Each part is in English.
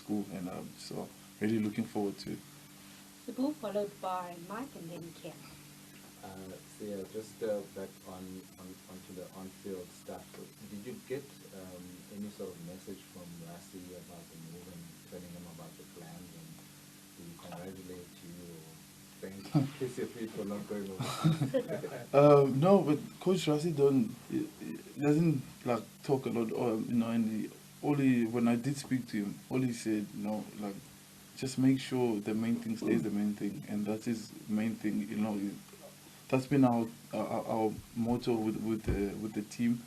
school, and so really looking forward to it. The ball followed by Mike and then Ken. So yeah, just back onto the on-field stuff. Did you get any sort of message from Rassi about the move and telling him about the plans, and did he congratulate you or thank kiss your feet for not going over? No, but Coach Rassi doesn't like talk a lot, or and only when I did speak to him, all he said, like just make sure the main thing stays the main thing, and that's his main thing. That's been our motto with the team.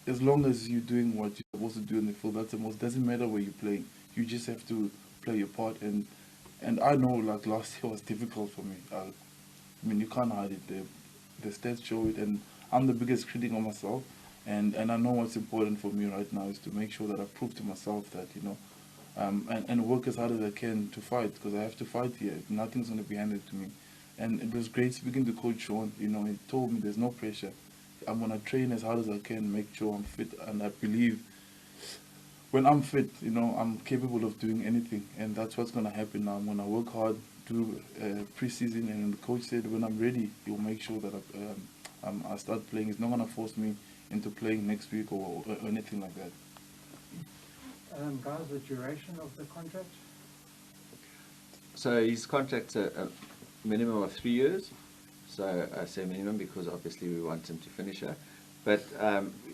As long as you're doing what you're supposed to do in the field, that's the most. Doesn't matter where you're playing. You just have to play your part. And I know, like, last year was difficult for me. I mean, you can't hide it. The stats show it, and I'm the biggest critic of myself. And I know what's important for me right now is to make sure that I prove to myself that and work as hard as I can to fight, because I have to fight here. Nothing's going to be handed to me. And it was great speaking to Coach Sean. He told me there's no pressure. I'm going to train as hard as I can, make sure I'm fit, and I believe when I'm fit, I'm capable of doing anything, and that's what's going to happen now. I'm going to work hard, do preseason, and the coach said when I'm ready, he'll make sure that I start playing. He's not going to force me into playing next week or anything like that. Guys, the duration of the contract? So his contract's a minimum of 3 years. So I say minimum because obviously we want him to finish her. But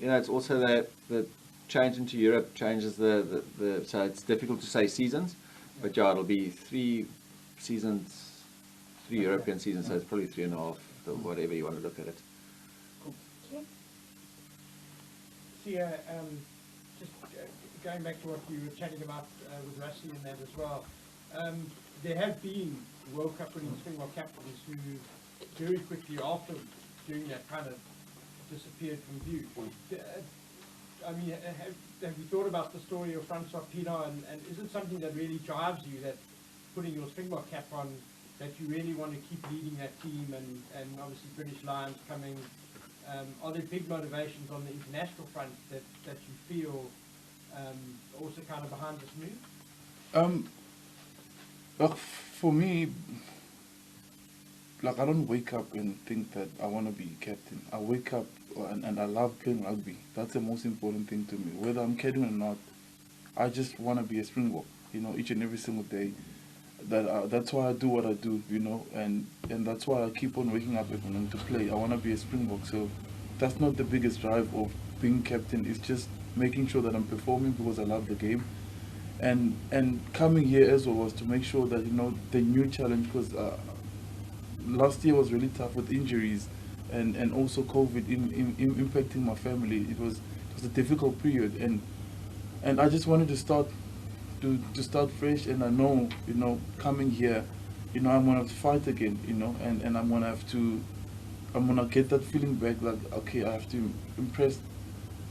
it's also the change into Europe changes the so it's difficult to say seasons, but yeah, it'll be 3 seasons, 3 European seasons, so it's probably 3.5, whatever you want to look at it. Okay. Siya, just going back to what we were chatting about with Rassi and that as well, there have been World Cup winning Springbok captains who very quickly after doing that kind of disappeared from view. I mean, have you thought about the story of Francois Pienaar, and is it something that really drives you, that putting your Springbok cap on, that you really want to keep leading that team, and obviously British Lions coming? Are there big motivations on the international front that you feel also kind of behind this move? Like for me, like I don't wake up and think that I want to be captain. I wake up and I love playing rugby. That's the most important thing to me. Whether I'm captain or not, I just want to be a Springbok, each and every single day. That's why I do what I do, and that's why I keep on waking up every morning to play. I want to be a Springbok. So that's not the biggest drive of being captain. It's just making sure that I'm performing because I love the game. And coming here as well was to make sure that the new challenge, because last year was really tough with injuries and also COVID impacting my family. It was a difficult period, and I just wanted to start fresh. And I know coming here, I'm gonna have to fight again, and I'm gonna get that feeling back, like, okay, I have to impress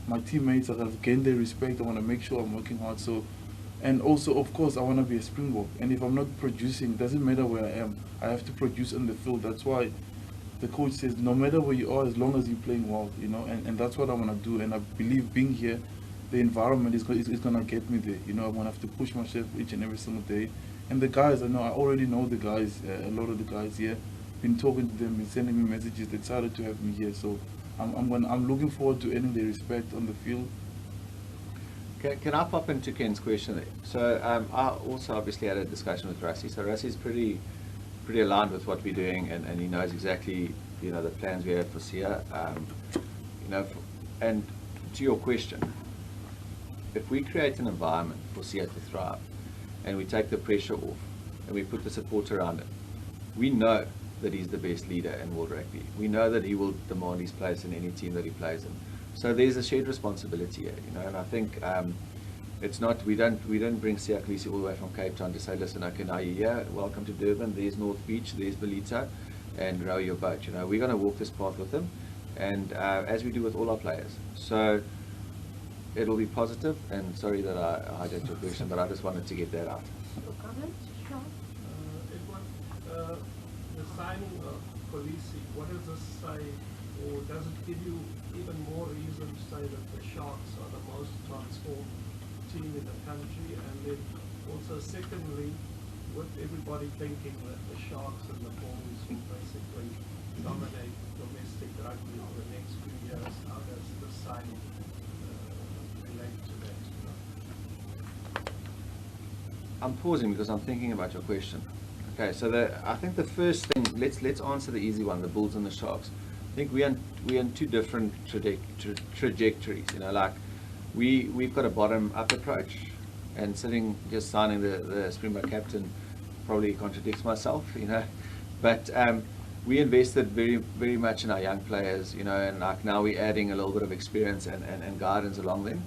my teammates. I have gained their respect. I want to make sure I'm working hard. So. And also, of course, I want to be a Springbok. And if I'm not producing, it doesn't matter where I am. I have to produce on the field. That's why the coach says, no matter where you are, as long as you're playing well, and that's what I want to do. And I believe being here, the environment is going to get me there. I'm going to have to push myself each and every single day. And the guys, I already know the guys, a lot of the guys here. Been talking to them, been sending me messages. They decided to have me here. So I'm looking forward to earning their respect on the field. Can I pop into Ken's question there? So I also obviously had a discussion with Rassi. So Rassi's pretty aligned with what we're doing, and he knows exactly the plans we have for Siya. And to your question, if we create an environment for Siya to thrive, and we take the pressure off, and we put the support around him, we know that he's the best leader in world rugby. We know that he will demand his place in any team that he plays in. So there's a shared responsibility here, and I think it's not, we don't bring Siya Kolisi all the way from Cape Town to say, listen, okay, now you're here, welcome to Durban, there's North Beach, there's Belita, and row your boat. We're going to walk this path with him, and as we do with all our players. So it'll be positive, and sorry that I hijacked your question, but I just wanted to get that out. Your comment, Sean? The signing of Kolisi, what does this say, or does it give you even more reason to say that the Sharks are the most transformed team in the country? And then also secondly, with everybody thinking that the Sharks and the Bulls will basically dominate domestic rugby for the next few years, how does the signing relate to that? I'm pausing because I'm thinking about your question. Okay, so I think the first thing, let's answer the easy one, the Bulls and the Sharks. I think we're in two different trajectories. You know, like we've got a bottom-up approach, and just signing the Springbok captain probably contradicts myself. You know, but we invested very much in our young players. You know, and like now we're adding a little bit of experience and guidance along them.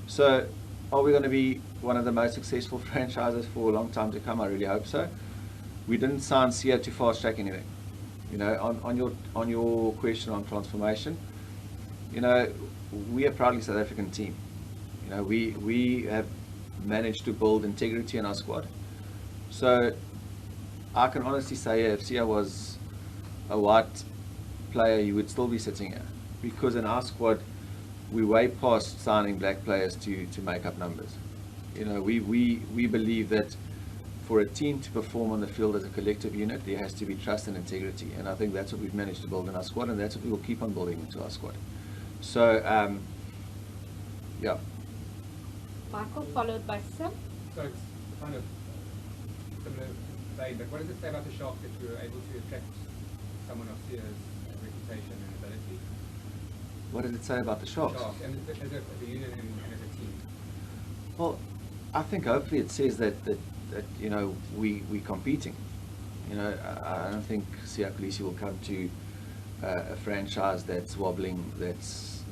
So, are we going to be one of the most successful franchises for a long time to come? I really hope so. We didn't sign Siya to fast track anything. You know, on your question on transformation, you know, we are proudly South African team. You know, we have managed to build integrity in our squad. So I can honestly say, if Siya was a white player, you would still be sitting here, because in our squad we're way past signing black players to make up numbers. You know, we believe that for a team to perform on the field as a collective unit, there has to be trust and integrity, and I think that's what we've managed to build in our squad, and that's what we will keep on building into our squad. So, yeah. Michael, followed by Sim. So it's kind of similar vein, but what does it say about the Sharks that you were able to attract someone of Siya's reputation and ability? What does it say about the Sharks? And as a unit and as a team? Well, I think hopefully it says that you know, we're competing. You know, I don't think Siya Kolisi will come to a franchise that's wobbling, that's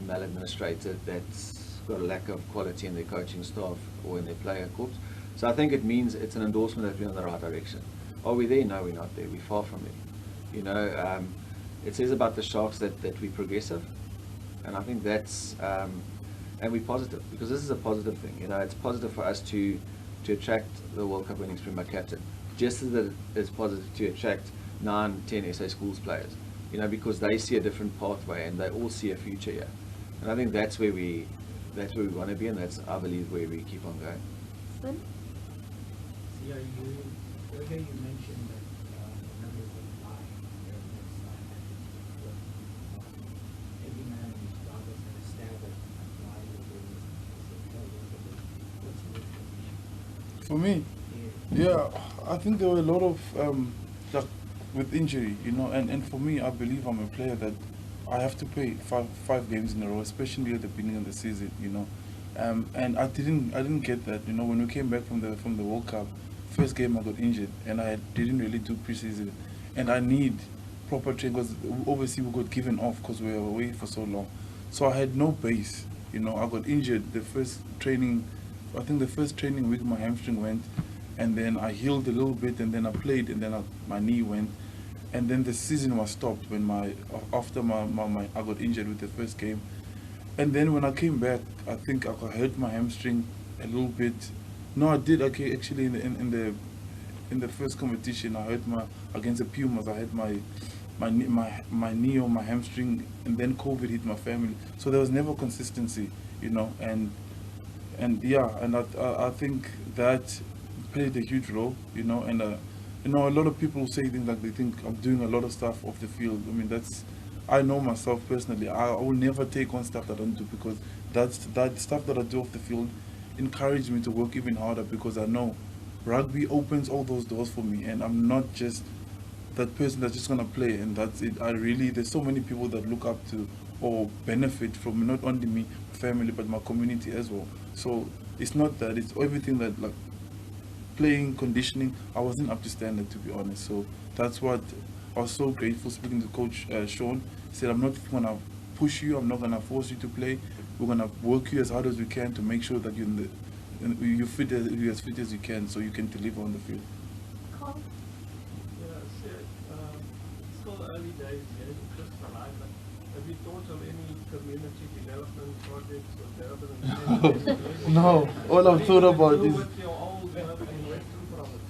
maladministrated, that's got a lack of quality in their coaching staff or in their player corps. So I think it means it's an endorsement that we're in the right direction. Are we there? No, we're not there. We're far from there. You know, it says about the Sharks that we're progressive, and I think that's and we're positive, because this is a positive thing. You know, it's positive for us to attract the World Cup winning Springbok captain, just as it is positive to attract 9, 10 SA schools players, you know, because they see a different pathway and they all see a future here. And I think that's where we want to be, and that's, I believe, where we keep on going. Sim. Siya, earlier you mentioned that the numbers of line, every man in his job is going to stab at why For me, yeah, I think there were a lot of like with injury, you know, and for me, I believe I'm a player that I have to play five games in a row, especially at the beginning of the season, you know, and I didn't get that, you know, when we came back from the World Cup, first game I got injured and I didn't really do preseason, and I need proper training because obviously we got given off because we were away for so long, so I had no base, you know. I got injured the first training. I think the first training week my hamstring went, and then I healed a little bit, and then I played, and then my knee went, and then the season was stopped when after I got injured with the first game, and then when I came back, I think I hurt my hamstring a little bit. No, I did actually in the first competition I hurt against the Pumas. I had my knee or my hamstring, and then COVID hit my family, so there was never consistency, you know, and yeah, and I think that played a huge role, you know, and you know, a lot of people say things like they think I'm doing a lot of stuff off the field. I mean, I know myself personally, I will never take on stuff that I don't do, because that stuff that I do off the field encouraged me to work even harder, because I know rugby opens all those doors for me, and I'm not just that person that's just gonna play and that's it. There's so many people that look up to or benefit from not only me, my family, but my community as well. So it's not that, it's everything that, like playing, conditioning, I wasn't up to standard, to be honest. So that's what I was so grateful speaking to Coach Sean. He said, I'm not gonna push you, I'm not gonna force you to play. We're gonna work you as hard as we can to make sure that you're as fit as you can, so you can deliver on the field. Carl. Yeah, so, it's still early days here, just alive, but have you thought of any community development projects or development? No, all I've thought about is... with your old in Western Province?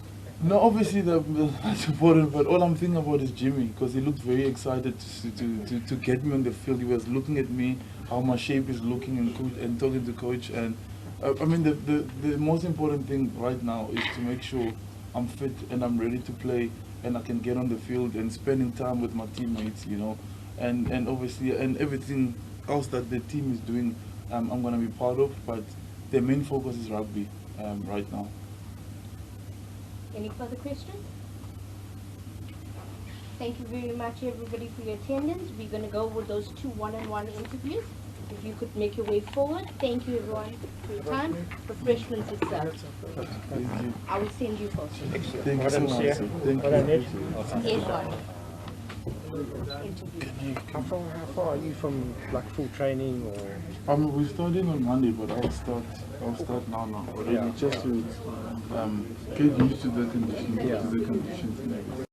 No, obviously that's important, but all I'm thinking about is Jimmy, because he looked very excited to get me on the field. He was looking at me, how my shape is looking, and talking to coach, and I mean, the most important thing right now is to make sure I'm fit and I'm ready to play and I can get on the field and spending time with my teammates, you know, and obviously and everything else that the team is doing, I'm going to be part of. But the main focus is rugby right now. Any further questions? Thank you very much, everybody, for your attendance. We're going to go with those 2 one-on-one interviews. If you could make your way forward. Thank you, everyone, for your time. Refreshments is served. Thank you. I will send you first. Thank you so much. Sir. Thank you. Yes, one. Interview. How far are you from like full training or? We're starting on Monday, but I'll start now already, just to get used to the conditions, and everything.